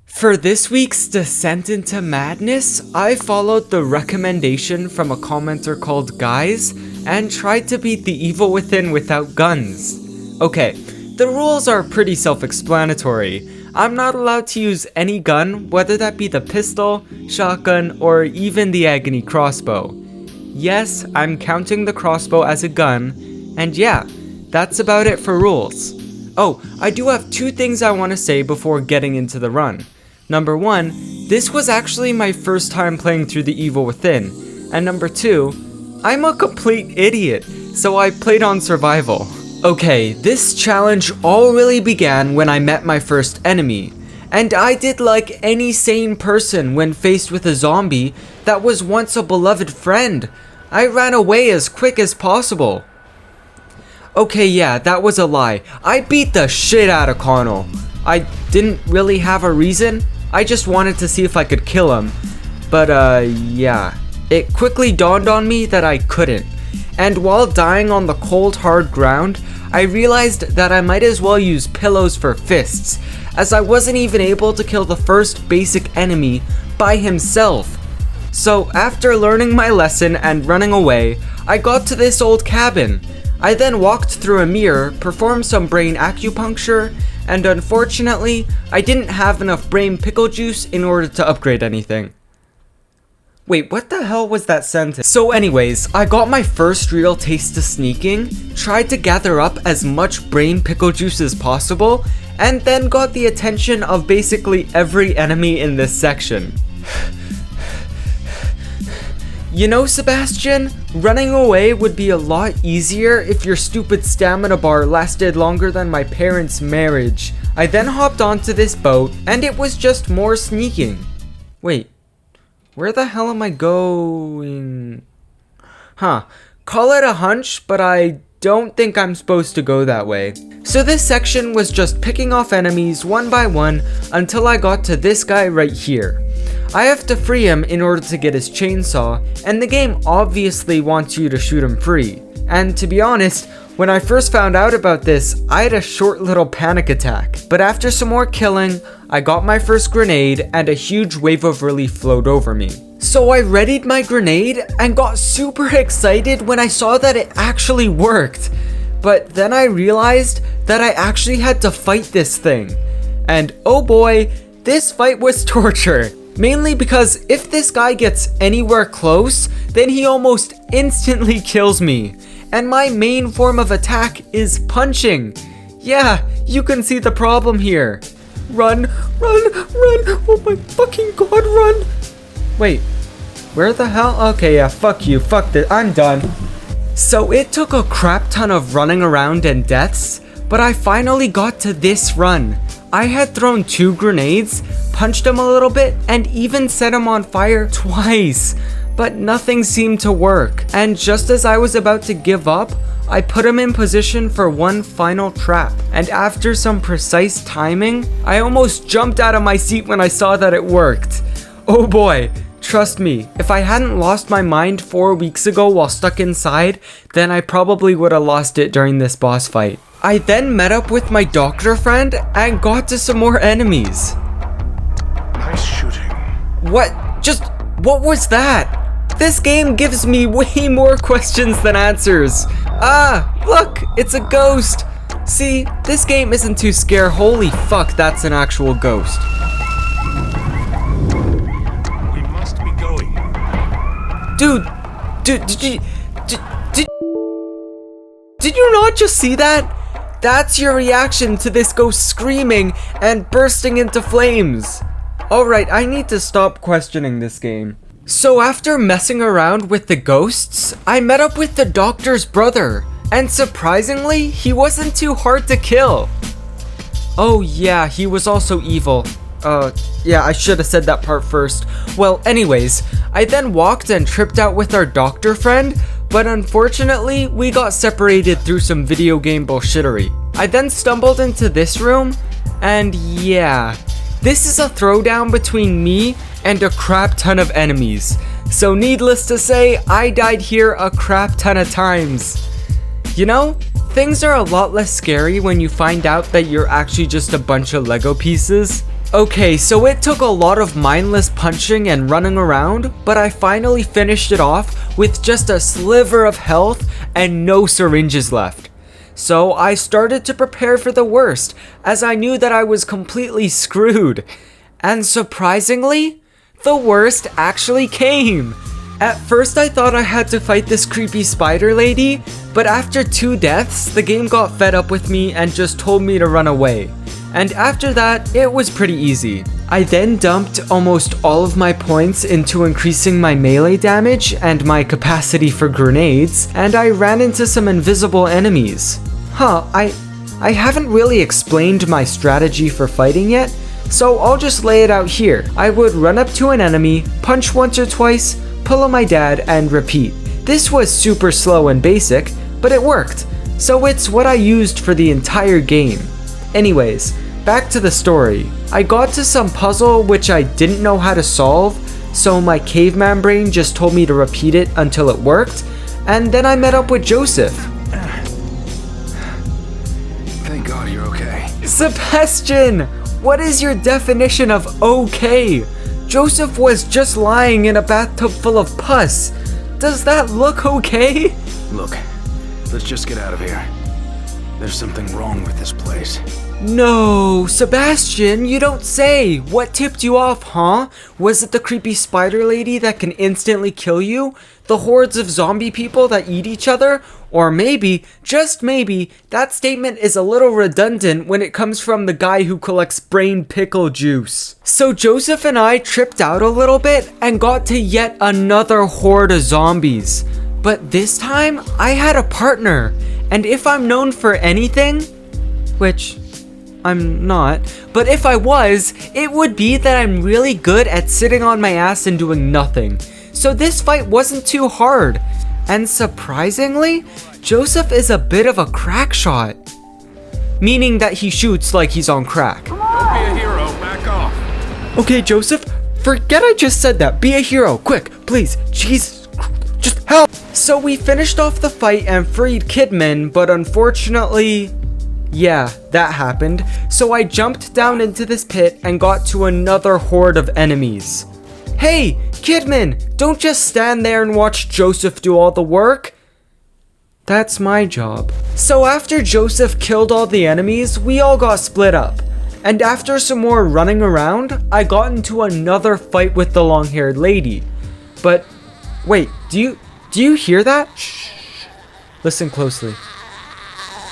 For this week's Descent into Madness, I followed the recommendation from a commenter called Guys and tried to beat the evil within without guns. Okay, the rules are pretty self-explanatory. I'm not allowed to use any gun, whether that be the pistol, shotgun, or even the agony crossbow. Yes, I'm counting the crossbow as a gun, and yeah, that's about it for rules. Oh, I do have two things I want to say before getting into the run. Number one, this was actually my first time playing through the Evil Within, and number two, I'm a complete idiot, so I played on survival. Okay, this challenge all really began when I met my first enemy, and I did like any sane person when faced with a zombie that was once a beloved friend. I ran away as quick as possible. Okay, yeah, that was a lie. I beat the shit out of Connell. I didn't really have a reason. I just wanted to see if I could kill him. But yeah. It quickly dawned on me that I couldn't. And while dying on the cold hard ground, I realized that I might as well use pillows for fists, as I wasn't even able to kill the first basic enemy by himself. So after learning my lesson and running away, I got to this old cabin. I then walked through a mirror, performed some brain acupuncture, and unfortunately, I didn't have enough brain pickle juice in order to upgrade anything. Wait, what the hell was that sentence? So anyways, I got my first real taste of sneaking, tried to gather up as much brain pickle juice as possible, and then got the attention of basically every enemy in this section. You know, Sebastian, running away would be a lot easier if your stupid stamina bar lasted longer than my parents' marriage. I then hopped onto this boat, and it was just more sneaking. Wait, where the hell am I going? Huh, call it a hunch, but I don't think I'm supposed to go that way. So this section was just picking off enemies one by one until I got to this guy right here. I have to free him in order to get his chainsaw, and the game obviously wants you to shoot him free. And to be honest, when I first found out about this, I had a short little panic attack. But after some more killing, I got my first grenade and a huge wave of relief flowed over me. So I readied my grenade and got super excited when I saw that it actually worked. But then I realized that I actually had to fight this thing. And oh boy, this fight was torture. Mainly because if this guy gets anywhere close, then he almost instantly kills me. And my main form of attack is punching. Yeah, you can see the problem here. Run, run, run, oh my fucking god, run. Wait, where the hell? Okay, yeah, fuck you, fuck this, I'm done. So it took a crap ton of running around and deaths, but I finally got to this run. I had thrown 2 grenades, punched him a little bit, and even set him on fire twice, but nothing seemed to work. And just as I was about to give up, I put him in position for one final trap. And after some precise timing, I almost jumped out of my seat when I saw that it worked. Oh boy, trust me, if I hadn't lost my mind 4 weeks ago while stuck inside, then I probably would have lost it during this boss fight. I then met up with my doctor friend and got to some more enemies. Nice shooting. What was that? This game gives me way more questions than answers. Ah, look, it's a ghost. See, this game isn't too scary. Holy fuck, that's an actual ghost. We must be going. Dude, did you not just see that? That's your reaction to this ghost screaming and bursting into flames. Alright, I need to stop questioning this game. So after messing around with the ghosts, I met up with the doctor's brother. And surprisingly, he wasn't too hard to kill. Oh yeah, he was also evil. Yeah, I should have said that part first. Well, anyways, I then walked and tripped out with our doctor friend, but unfortunately, we got separated through some video game bullshittery. I then stumbled into this room, and yeah, this is a throwdown between me and a crap ton of enemies. So needless to say, I died here a crap ton of times. You know, things are a lot less scary when you find out that you're actually just a bunch of Lego pieces. Okay, so it took a lot of mindless punching and running around, but I finally finished it off with just a sliver of health and no syringes left. So I started to prepare for the worst, as I knew that I was completely screwed. And surprisingly, the worst actually came. At first I thought I had to fight this creepy spider lady, but after 2 deaths, the game got fed up with me and just told me to run away. And after that, it was pretty easy. I then dumped almost all of my points into increasing my melee damage and my capacity for grenades, and I ran into some invisible enemies. I haven't really explained my strategy for fighting yet, so I'll just lay it out here. I would run up to an enemy, punch once or twice, pull on my dad, and repeat. This was super slow and basic, but it worked, so it's what I used for the entire game. Anyways, back to the story. I got to some puzzle which I didn't know how to solve, so my caveman brain just told me to repeat it until it worked, and then I met up with Joseph. Thank God you're okay. Sebastian! What is your definition of okay? Joseph was just lying in a bathtub full of pus. Does that look okay? Look, let's just get out of here. There's something wrong with this place. No, Sebastian, you don't say. What tipped you off, huh? Was it the creepy spider lady that can instantly kill you? The hordes of zombie people that eat each other? Or maybe, just maybe, that statement is a little redundant when it comes from the guy who collects brain pickle juice. So Joseph and I tripped out a little bit and got to yet another horde of zombies. But this time, I had a partner. And if I'm known for anything, which I'm not, but if I was, it would be that I'm really good at sitting on my ass and doing nothing. So this fight wasn't too hard. And surprisingly, Joseph is a bit of a crack shot. Meaning that he shoots like he's on crack. Don't be a hero, back off. Okay, Joseph, forget I just said that. Be a hero, quick, please. Jesus, just help. So we finished off the fight and freed Kidman, but unfortunately, yeah, that happened. So I jumped down into this pit and got to another horde of enemies. Hey, Kidman, don't just stand there and watch Joseph do all the work. That's my job. So after Joseph killed all the enemies, we all got split up. And after some more running around, I got into another fight with the long-haired lady. But wait, do you hear that? Shh. Listen closely.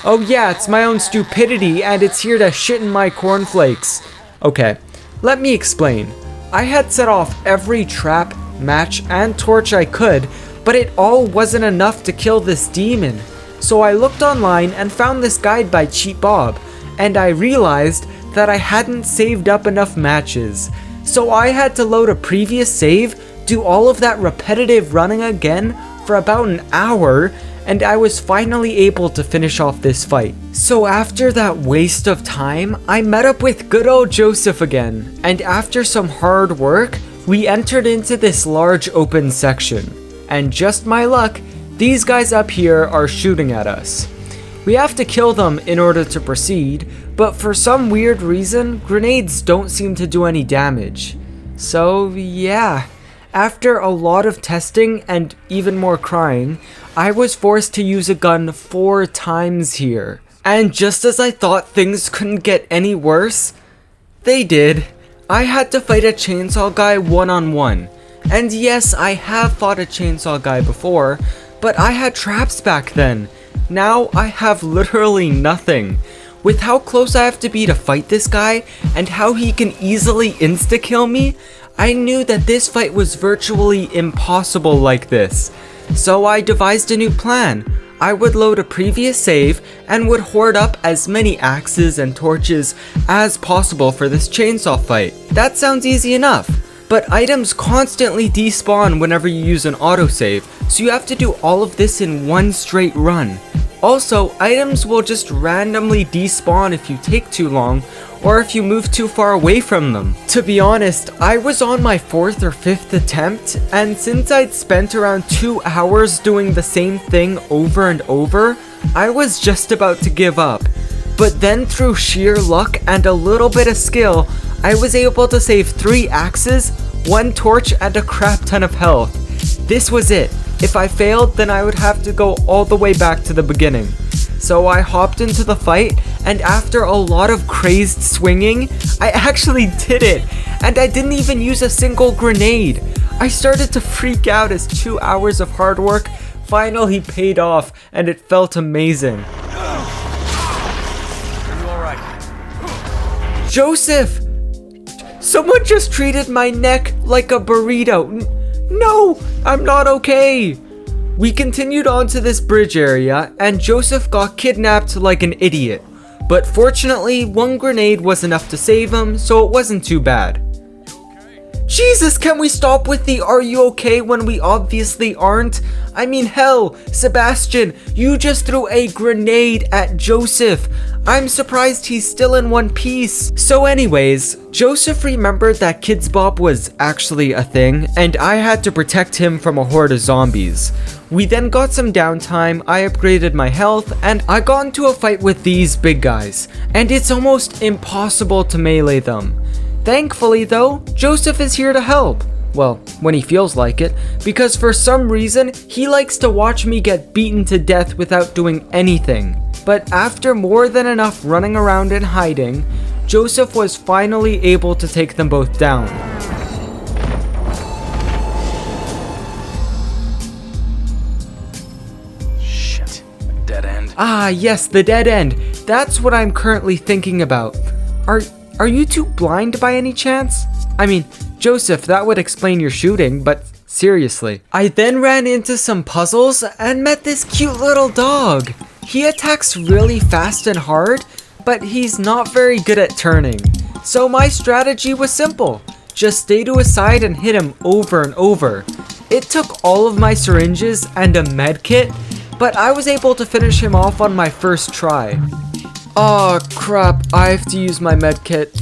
Oh yeah, it's my own stupidity and it's here to shit in my cornflakes. Okay, let me explain. I had set off every trap, match, and torch I could, but it all wasn't enough to kill this demon. So I looked online and found this guide by Cheap Bob, and I realized that I hadn't saved up enough matches. So I had to load a previous save, do all of that repetitive running again for about an hour, and I was finally able to finish off this fight. So after that waste of time, I met up with good old Joseph again, and after some hard work, we entered into this large open section. And just my luck, these guys up here are shooting at us. We have to kill them in order to proceed, but for some weird reason, grenades don't seem to do any damage. So yeah, after a lot of testing and even more crying, I was forced to use a gun 4 times here. And just as I thought things couldn't get any worse, they did. I had to fight a chainsaw guy one-on-one. And yes, I have fought a chainsaw guy before, but I had traps back then. Now I have literally nothing. With how close I have to be to fight this guy, and how he can easily insta-kill me, I knew that this fight was virtually impossible like this. So I devised a new plan. I would load a previous save and would hoard up as many axes and torches as possible for this chainsaw fight. That sounds easy enough, but items constantly despawn whenever you use an autosave, so you have to do all of this in one straight run. Also, items will just randomly despawn if you take too long, or if you move too far away from them. To be honest, I was on my 4th or 5th attempt, and since I'd spent around 2 hours doing the same thing over and over, I was just about to give up. But then through sheer luck and a little bit of skill, I was able to save 3 axes, 1 torch, and a crap ton of health. This was it. If I failed, then I would have to go all the way back to the beginning. So I hopped into the fight, and after a lot of crazed swinging, I actually did it, and I didn't even use a single grenade. I started to freak out as 2 hours of hard work finally paid off, and it felt amazing. Are you alright? Joseph! Someone just treated my neck like a burrito. No, I'm not okay. We continued on to this bridge area, and Joseph got kidnapped like an idiot. But fortunately, 1 grenade was enough to save him, so it wasn't too bad. Jesus, can we stop with the "are you okay" when we obviously aren't? I mean, hell, Sebastian, you just threw a grenade at Joseph. I'm surprised he's still in one piece. So anyways, Joseph remembered that Kidz Bop was actually a thing, and I had to protect him from a horde of zombies. We then got some downtime, I upgraded my health, and I got into a fight with these big guys, and it's almost impossible to melee them. Thankfully though, Joseph is here to help. Well, when he feels like it, because for some reason, he likes to watch me get beaten to death without doing anything. But after more than enough running around and hiding, Joseph was finally able to take them both down. Shit. Dead end. Ah, yes, the dead end. That's what I'm currently thinking about. Are you two blind by any chance? I mean, Joseph, that would explain your shooting, but seriously. I then ran into some puzzles and met this cute little dog. He attacks really fast and hard, but he's not very good at turning. So my strategy was simple. Just stay to his side and hit him over and over. It took all of my syringes and a med kit, but I was able to finish him off on my first try. Oh crap, I have to use my medkit.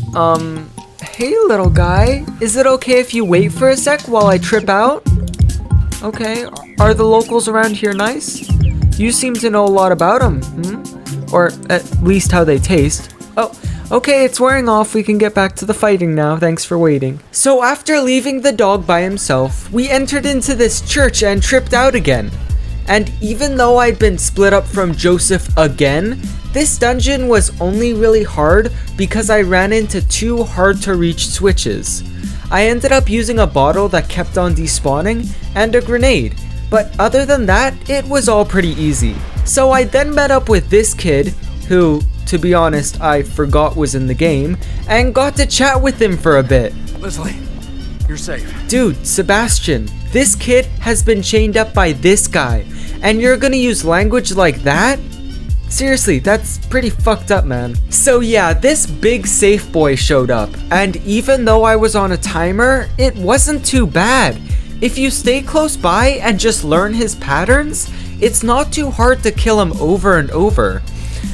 Hey little guy, is it okay if you wait for a sec while I trip out? Okay, are the locals around here nice? You seem to know a lot about them, Or at least how they taste. Oh, okay, it's wearing off, we can get back to the fighting now, thanks for waiting. So after leaving the dog by himself, we entered into this church and tripped out again. And even though I'd been split up from Joseph again, this dungeon was only really hard because I ran into 2 hard to reach switches. I ended up using a bottle that kept on despawning and a grenade, but other than that, it was all pretty easy. So I then met up with this kid, who, to be honest, I forgot was in the game, and got to chat with him for a bit. Leslie, you're safe. Dude, Sebastian, this kid has been chained up by this guy, and you're gonna use language like that? Seriously, that's pretty fucked up, man. So yeah, this big safe boy showed up, and even though I was on a timer, it wasn't too bad. If you stay close by and just learn his patterns, it's not too hard to kill him over and over.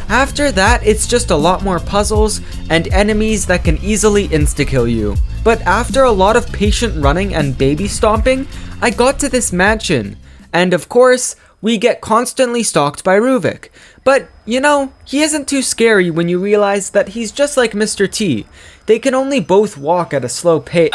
After that, it's just a lot more puzzles and enemies that can easily insta-kill you. But after a lot of patient running and baby stomping, I got to this mansion. And of course, we get constantly stalked by Ruvik. But, you know, he isn't too scary when you realize that he's just like Mr. T. They can only both walk at a slow pace.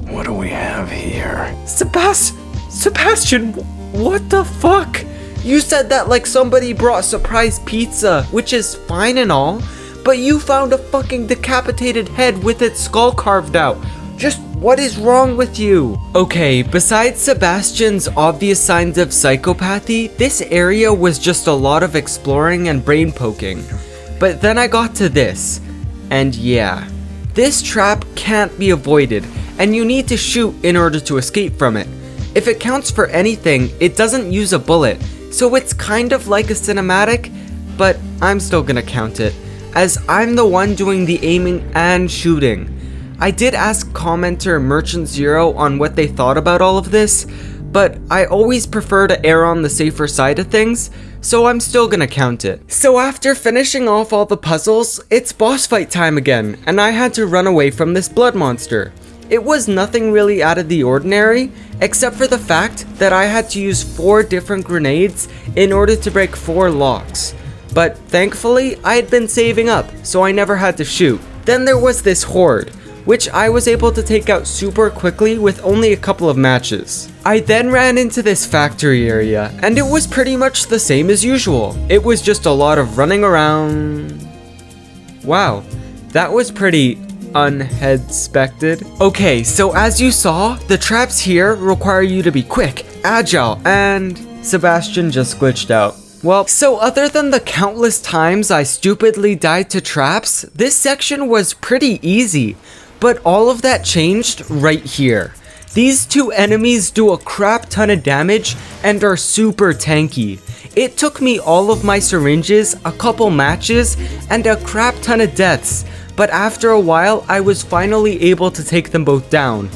What do we have here? Sebastian, what the fuck? You said that like somebody brought surprise pizza, which is fine and all, but you found a fucking decapitated head with its skull carved out. Just what is wrong with you? Okay, besides Sebastian's obvious signs of psychopathy, this area was just a lot of exploring and brain poking. But then I got to this, and yeah, this trap can't be avoided, and you need to shoot in order to escape from it. If it counts for anything, it doesn't use a bullet, so it's kind of like a cinematic, but I'm still gonna count it, as I'm the one doing the aiming and shooting. I did ask commenter Merchant Zero on what they thought about all of this, but I always prefer to err on the safer side of things, so I'm still gonna count it. So after finishing off all the puzzles, it's boss fight time again, and I had to run away from this blood monster. It was nothing really out of the ordinary, except for the fact that I had to use 4 different grenades in order to break 4 locks. But thankfully, I had been saving up, so I never had to shoot. Then there was this horde, which I was able to take out super quickly with only a couple of matches. I then ran into this factory area, and it was pretty much the same as usual. It was just a lot of running around. Wow, that was pretty unexpected. Okay, so as you saw, the traps here require you to be quick, agile, and Sebastian just glitched out. Well, so other than the countless times I stupidly died to traps, this section was pretty easy. But all of that changed right here. These two enemies do a crap ton of damage and are super tanky. It took me all of my syringes, a couple matches, and a crap ton of deaths, but after a while I was finally able to take them both down.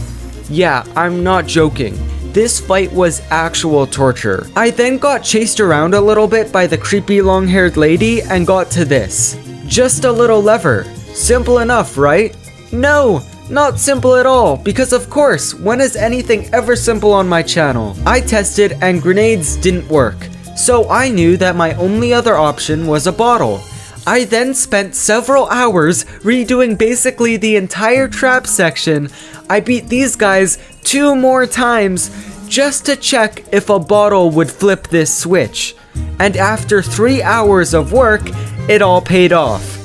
Yeah, I'm not joking. This fight was actual torture. I then got chased around a little bit by the creepy long-haired lady and got to this. Just a little lever. Simple enough, right? No, not simple at all, because of course, when is anything ever simple on my channel? I tested and grenades didn't work, so I knew that my only other option was a bottle. I then spent several hours redoing basically the entire trap section. I beat these guys 2 more times just to check if a bottle would flip this switch. And after 3 hours of work, it all paid off.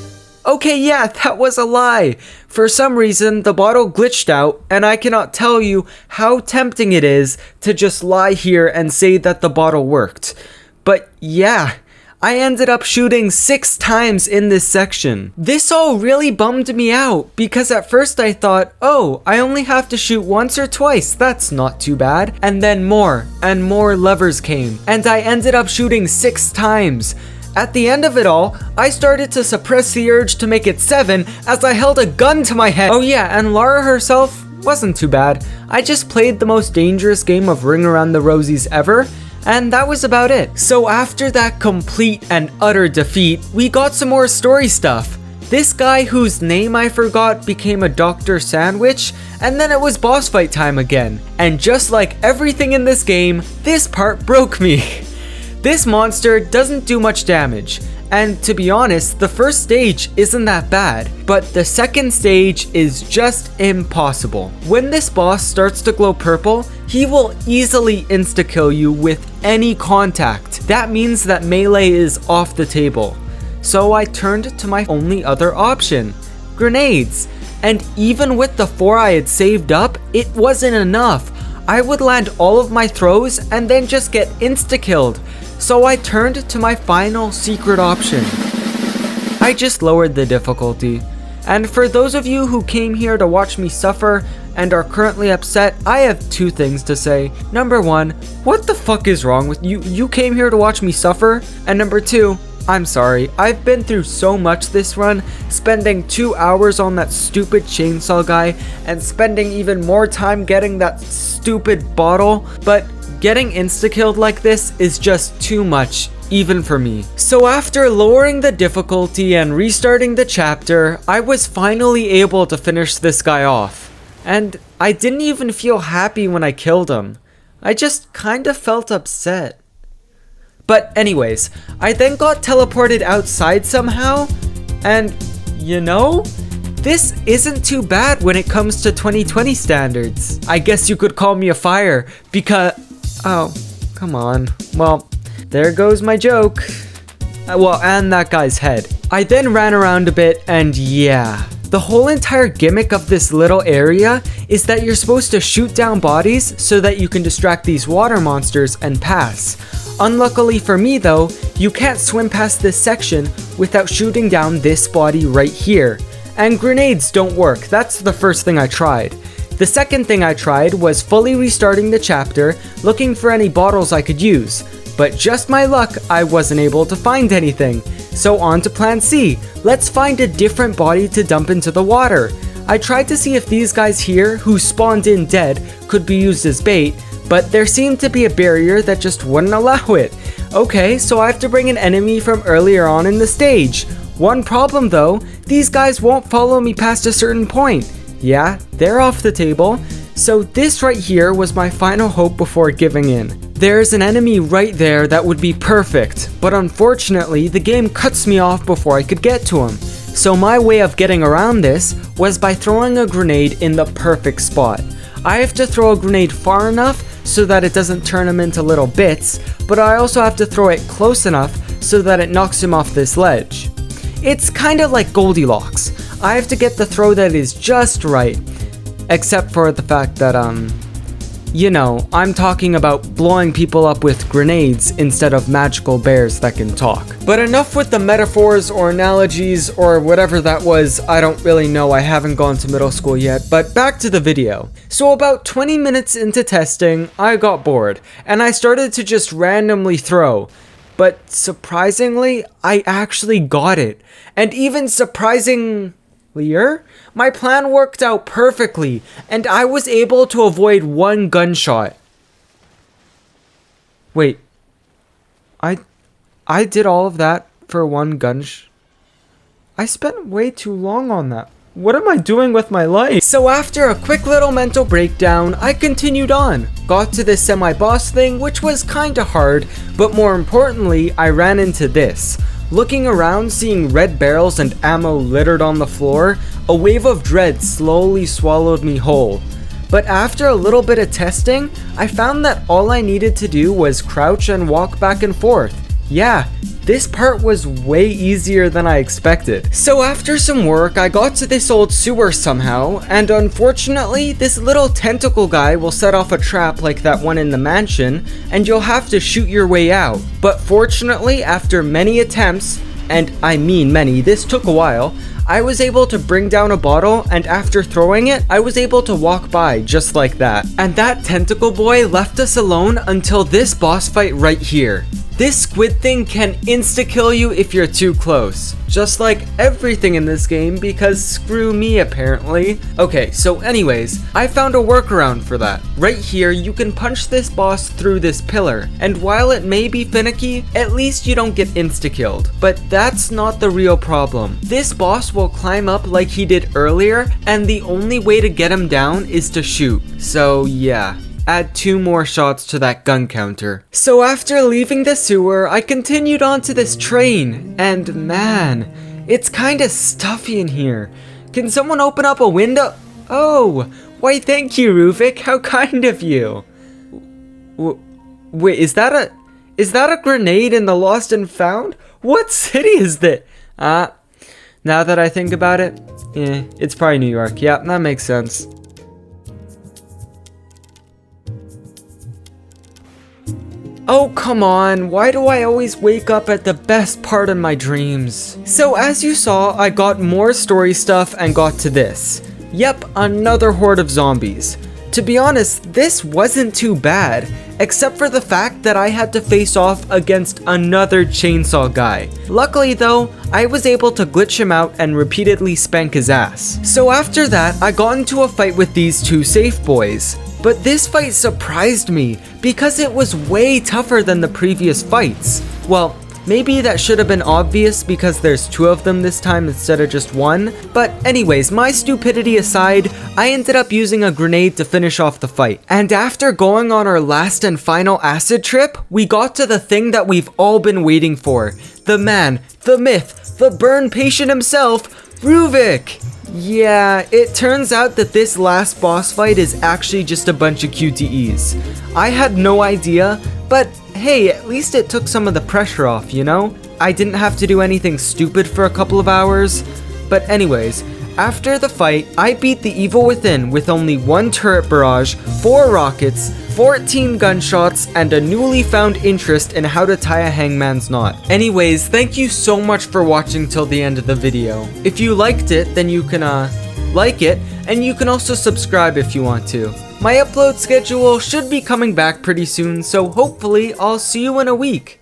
Okay, yeah, that was a lie. For some reason, the bottle glitched out, and I cannot tell you how tempting it is to just lie here and say that the bottle worked. But yeah, I ended up shooting 6 times in this section. This all really bummed me out, because at first I thought, oh, I only have to shoot once or twice, that's not too bad. And then more and more levers came, and I ended up shooting 6 times. At the end of it all, I started to suppress the urge to make it 7 as I held a gun to my head. Oh yeah, and Lara herself wasn't too bad. I just played the most dangerous game of Ring Around the Rosies ever, and that was about it. So after that complete and utter defeat, we got some more story stuff. This guy whose name I forgot became a Dr. Sandwich, and then it was boss fight time again. And just like everything in this game, this part broke me. This monster doesn't do much damage, and to be honest, the first stage isn't that bad, but the second stage is just impossible. When this boss starts to glow purple, he will easily insta-kill you with any contact. That means that melee is off the table. So I turned to my only other option, grenades. And even with the 4 I had saved up, it wasn't enough. I would land all of my throws and then just get insta-killed. So I turned to my final secret option. I just lowered the difficulty. And for those of you who came here to watch me suffer and are currently upset, I have 2 things to say. Number 1, what the fuck is wrong with you? You came here to watch me suffer? And number 2, I'm sorry. I've been through so much this run, spending 2 hours on that stupid chainsaw guy and spending even more time getting that stupid bottle, but getting insta-killed like this is just too much, even for me. So after lowering the difficulty and restarting the chapter, I was finally able to finish this guy off. And I didn't even feel happy when I killed him. I just kinda felt upset. But anyways, I then got teleported outside somehow, and you know, this isn't too bad when it comes to 2020 standards. I guess you could call me a fire, because... oh, come on. Well, there goes my joke. Well, and that guy's head. I then ran around a bit, and yeah. The whole entire gimmick of this little area is that you're supposed to shoot down bodies so that you can distract these water monsters and pass. Unluckily for me though, you can't swim past this section without shooting down this body right here. And grenades don't work, that's the first thing I tried. The second thing I tried was fully restarting the chapter, looking for any bottles I could use. But just my luck, I wasn't able to find anything. So on to plan C, let's find a different body to dump into the water. I tried to see if these guys here, who spawned in dead, could be used as bait, but there seemed to be a barrier that just wouldn't allow it. Okay, so I have to bring an enemy from earlier on in the stage. One problem though, these guys won't follow me past a certain point. Yeah, they're off the table. So this right here was my final hope before giving in. There's an enemy right there that would be perfect, but unfortunately the game cuts me off before I could get to him. So my way of getting around this was by throwing a grenade in the perfect spot. I have to throw a grenade far enough so that it doesn't turn him into little bits, but I also have to throw it close enough so that it knocks him off this ledge. It's kind of like Goldilocks. I have to get the throw that is just right, except for the fact that, you know, I'm talking about blowing people up with grenades instead of magical bears that can talk. But enough with the metaphors or analogies or whatever that was. I don't really know, I haven't gone to middle school yet, but back to the video. So about 20 minutes into testing, I got bored, and I started to just randomly throw. But surprisingly, I actually got it. And even surprisingly, my plan worked out perfectly, and I was able to avoid one gunshot. Wait, I did all of that for one I spent way too long on that. What am I doing with my life? So after a quick little mental breakdown, I continued on. Got to this semi-boss thing, which was kinda hard, but more importantly, I ran into this. Looking around, seeing red barrels and ammo littered on the floor, a wave of dread slowly swallowed me whole. But after a little bit of testing, I found that all I needed to do was crouch and walk back and forth. Yeah, this part was way easier than I expected. So after some work, I got to this old sewer somehow, and unfortunately, this little tentacle guy will set off a trap like that one in the mansion, and you'll have to shoot your way out. But fortunately, after many attempts, and I mean many, this took a while, I was able to bring down a bottle, and after throwing it, I was able to walk by just like that. And that tentacle boy left us alone until this boss fight right here. This squid thing can insta-kill you if you're too close. Just like everything in this game, because screw me apparently. Okay, so anyways, I found a workaround for that. Right here, you can punch this boss through this pillar, and while it may be finicky, at least you don't get insta-killed. But that's not the real problem. This boss will climb up like he did earlier, and the only way to get him down is to shoot. So yeah. Add 2 more shots to that gun counter. So after leaving the sewer, I continued on to this train, and man, it's kinda stuffy in here. Can someone open up a window? Oh, why thank you, Ruvik, how kind of you. Wait, is that a grenade in the Lost and Found? What city is that? Now that I think about it, it's probably New York. Yeah, that makes sense. Oh, come on, why do I always wake up at the best part of my dreams? So as you saw, I got more story stuff and got to this. Yep, another horde of zombies. To be honest, this wasn't too bad, except for the fact that I had to face off against another chainsaw guy. Luckily though, I was able to glitch him out and repeatedly spank his ass. So after that, I got into a fight with these 2 safe boys. But this fight surprised me, because it was way tougher than the previous fights. Well, maybe that should have been obvious because there's 2 of them this time instead of just 1. But anyways, my stupidity aside, I ended up using a grenade to finish off the fight. And after going on our last and final acid trip, we got to the thing that we've all been waiting for. The man, the myth, the burn patient himself, Ruvik! Yeah, it turns out that this last boss fight is actually just a bunch of QTEs. I had no idea, but hey, at least it took some of the pressure off, you know? I didn't have to do anything stupid for a couple of hours. But anyways, after the fight, I beat the evil within with only 1 turret barrage, 4 rockets, 14 gunshots, and a newly found interest in how to tie a hangman's knot. Anyways, thank you so much for watching till the end of the video. If you liked it, then you can like it, and you can also subscribe if you want to. My upload schedule should be coming back pretty soon, so hopefully I'll see you in a week.